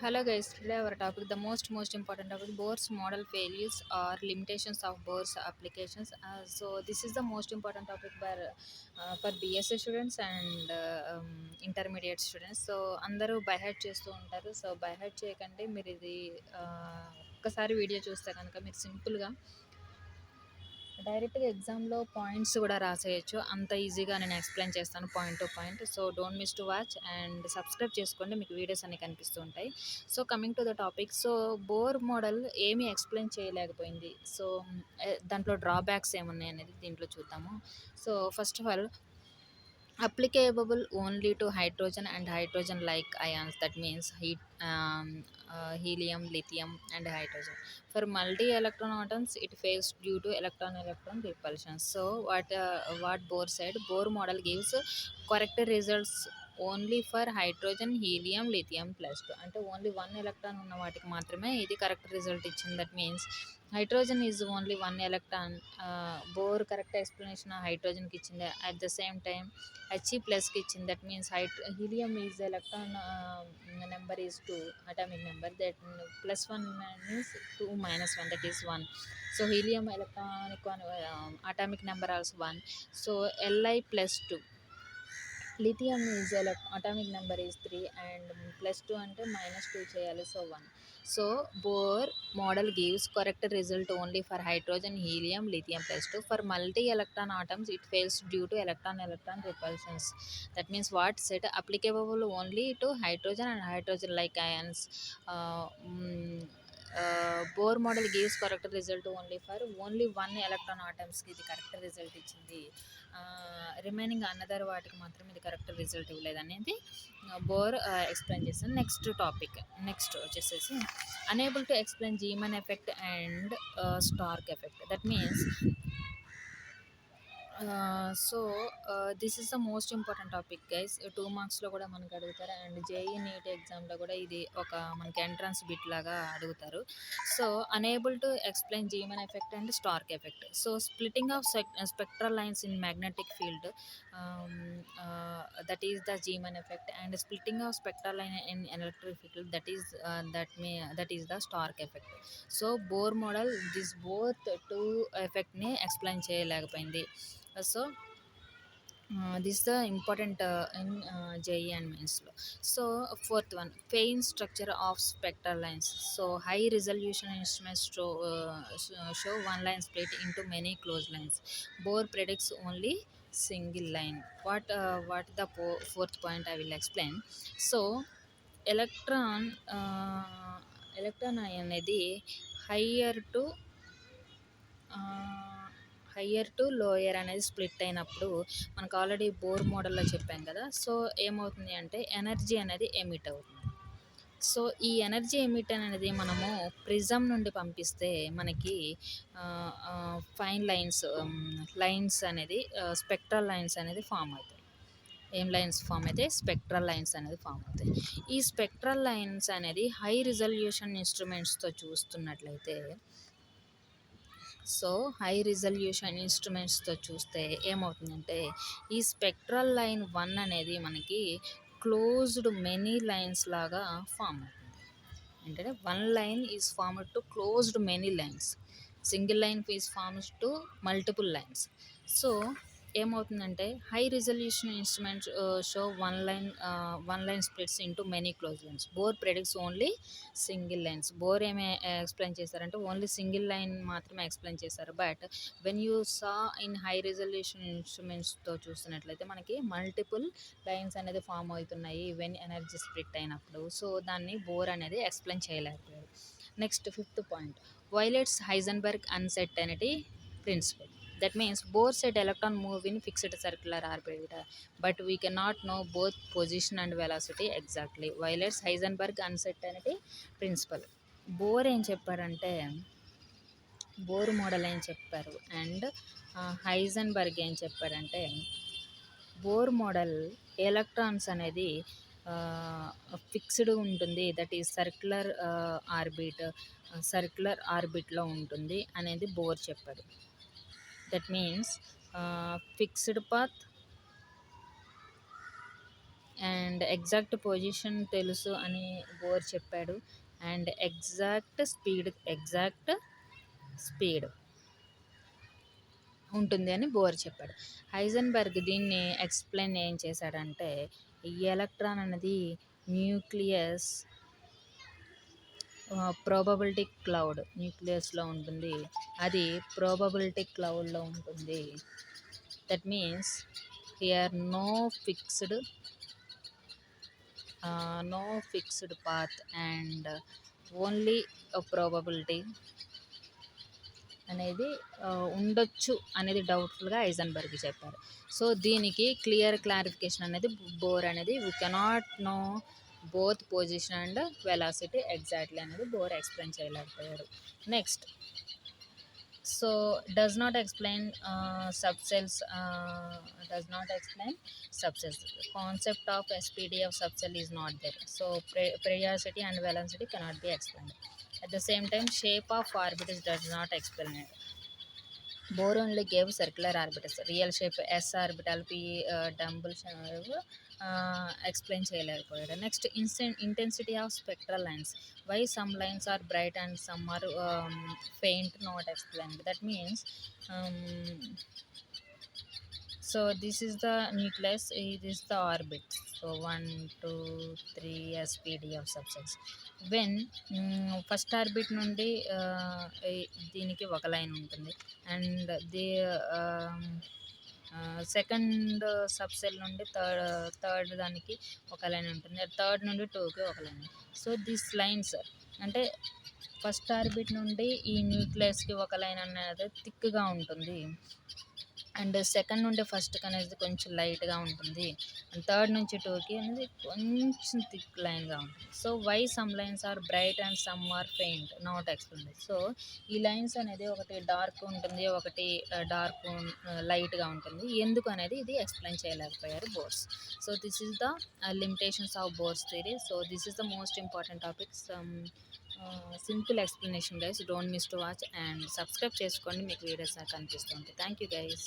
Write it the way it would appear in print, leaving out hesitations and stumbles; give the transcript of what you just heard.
Hello guys, today our topic the most important topic Bohr's model failures or limitations of Bohr's applications. So this is the most important topic for BSc students and intermediate students. So అందరూ by heart చేస్తూ ఉంటారు. So by heart చేయకండి, మీరు ఇది ఒక్కసారి video చూస్తే కనుక మీరు సింపుల్గా డైరెక్ట్‌గా ఎగ్జామ్‌లో పాయింట్స్ కూడా రాసేయొచ్చు. అంత ఈజీగా నేను ఎక్స్‌ప్లెయిన్ చేస్తాను point to point. So don't miss to watch and subscribe చేసుకోండి. మీకు వీడియోస్ అన్నీ కనిపిస్తూ ఉంటాయి. So coming to the topic. So Bohr model ఏమీ ఎక్స్‌ప్లెయిన్ చేయలేకపోయింది. సో దాంట్లో డ్రాబ్యాక్స్ ఏమున్నాయనేది దీంట్లో చూద్దాము. So first of all applicable only to hydrogen and hydrogen like ions, that means helium, lithium and hydrogen. For multi electron atoms it fails due to electron electron repulsion. So what Bohr said, Bohr model gives correct results only for hydrogen, helium, lithium plus two. అంటే only 1 electron ఉన్న వాటికి మాత్రమే ఇది correct result ఇచ్చింది. That means hydrogen is only 1 electron. Bohr correct explanation హైడ్రోజన్కి ఇచ్చింది. At the same time HE ప్లస్కి ఇచ్చింది. That means helium is electron number is 2 atomic number. That +1 means 2 - 1 that is 1. So helium electronic atomic number also 1. So Li +2. Lithium is atomic number is 3 and +2 అంటే -2 చేయాలి. So 1. So Bohr model gives correct result only for hydrogen, helium, lithium +2. For multi electron atoms it fails due to electron electron repulsions. That means what set applicable only to hydrogen and hydrogen like ions. Bohr model gives correct result only 1 electron ఆటమ్స్కి ఇది correct result ఇచ్చింది. Remaining another వాటికి మాత్రం ఇది correct result ఇవ్వలేదు అనేది bore explain చేస్తాను. Next వచ్చేసేసి unable to explain Zeeman effect and Stark effect. That means so this is the most important topic guys. 2 మార్క్స్లో కూడా మనకు అడుగుతారు అండ్ జేఈ నీట్ ఎగ్జామ్లో కూడా ఇది ఒక మనకి ఎంట్రన్స్ బిట్ లాగా అడుగుతారు. So unable to explain Zeeman effect and Stark effect. So splitting of spectral lines in magnetic field, that is the Zeeman effect, and splitting of spectral line in electric field that is the Stark effect. So Bohr model this both 2 ఎఫెక్ట్ని explain చేయలేకపోయింది. So this the important in JEE and మెయిన్స్లో. So fourth one, fine structure of spectral lines. So high resolution instruments show one line split into many close lines. Bohr predicts only single line. What the fourth point I will explain. So electron అనేది higher to lower అనేది split అయినప్పుడు మనకు already bore మోడల్లో చెప్పాం కదా. So ఏమవుతుంది అంటే energy అనేది ఎమిట్ అవుతుంది. సో ఈ ఎనర్జీ ఎమిట్ అనేది మనము ప్రిజం నుండి పంపిస్తే మనకి ఫైన్ లైన్స్ అనేది స్పెక్ట్రల్ లైన్స్ అనేది ఫామ్ అవుతాయి. ఏం లైన్స్ ఫామ్ అయితే స్పెక్ట్రల్ లైన్స్ అనేది ఫామ్ అవుతాయి. ఈ స్పెక్ట్రల్ లైన్స్ అనేది హై రిజల్యూషన్ ఇన్స్ట్రుమెంట్స్తో చూస్తున్నట్లయితే, సో హై రిజల్యూషన్ ఇన్స్ట్రుమెంట్స్తో చూస్తే ఏమవుతుందంటే ఈ స్పెక్ట్రల్ లైన్ 1 అనేది మనకి క్లోజ్డ్ మెనీ లైన్స్ లాగా ఫామ్ అవుతుంది. ఏంటంటే 1 line is formed to closed many lines, single line is formed to multiple lines. So ఏమవుతుందంటే high resolution instruments show one line splits into many close lines. Bohr predicts only single lines. Bohr ఏమే explain చేశారంటే only single line మాత్రమే explain చేశారు. But when you saw in high resolution ఇన్స్ట్రుమెంట్స్తో చూస్తున్నట్లయితే మనకి multiple lines అనేది form అవుతున్నాయి when energy split అయినప్పుడు. సో దాన్ని బోర్ అనేది ఎక్స్ప్లెయిన్ చేయలేకపోయారు. Next fifth point, violates Heisenberg uncertainty principle. That means Bohr said electron move in fixed circular orbit, but we cannot know both position and velocity exactly. Weiler's Heisenberg uncertainty principle. Bore ఏం చెప్పారంటే, Bohr model ఏం చెప్పారు and హైజెన్బర్గ్ ఏం చెప్పారంటే, Bohr model electrons అనేది fixed ఉంటుంది, that is circular ఆర్బిట్లో ఉంటుంది అనేది బోర్ చెప్పారు. That means fixed path and exact position తెలుసు అని బోర్ చెప్పాడు. అండ్ ఎగ్జాక్ట్ స్పీడ్ ఉంటుంది అని బోర్ చెప్పాడు. హైజెన్బర్గ్ దీన్ని ఎక్స్ప్లెయిన్ ఏం చేశాడంటే, ఈ ఎలక్ట్రాన్ అనేది న్యూక్లియస్ ప్రోబబిలిటీ క్లౌడ్ న్యూక్లియస్లో ఉంటుంది, అది ప్రోబబిలిటీ క్లౌడ్లో ఉంటుంది. That means here no fixed path and only probability అనేది ఉండొచ్చు అనేది డౌట్ఫుల్గా హైజెన్బర్గ్ చెప్పారు. సో దీనికి క్లారిఫికేషన్ అనేది బోర్ అనేది we cannot know both position and velocity exactly అనేది బోర్ ఎక్స్ప్లెయిన్ చేయలేకపోయాడు. Next, so does not explain subcells. Concept of SPD of subcell is not there, so periodicity and velocity cannot be explained. At the same time, shape of orbitals does not explain it. Bohr only gave circular orbitals, real shape s orbital p dumbbell explain చేయలేకపోయాడు. Next, intensity of spectral lines, why some lines are bright and some are faint, not explained. That means so this is the nucleus, it is the orbit. So 1 2 3 SPD of subcells. When first orbit నుండి దీనికి ఒక line ఉంటుంది, and second subshell నుండి third దానికి ఒక line ఉంటుంది, third నుండి 2కి ఒక లైన్. సో దిస్ లైన్స్ అంటే ఫస్ట్ ఆర్బిట్ నుండి ఈ న్యూక్లియస్కి ఒక లైన్ అనేది థిక్గా ఉంటుంది, అండ్ సెకండ్ నుండి ఫస్ట్కి అనేది కొంచెం లైట్గా ఉంటుంది, అండ్ థర్డ్ నుంచి 2కి అనేది కొంచెం థిక్ లైన్గా ఉంటుంది. So why some lines are bright and some are faint, not explained. So ఈ లైన్స్ అనేది ఒకటి డార్క్ ఉంటుంది, ఒకటి డార్క్ లైట్గా ఉంటుంది, ఎందుకు అనేది ఇది ఎక్స్ప్లెయిన్ చేయలేకపోయారు Bohr's. So this is the limitations of Bohr's theory. So this is the most important topic. Simple explanation guys, don't miss to watch and subscribe చేసుకోండి, మీకు వీడియోస్ కనిపిస్తుంది. Thank you guys.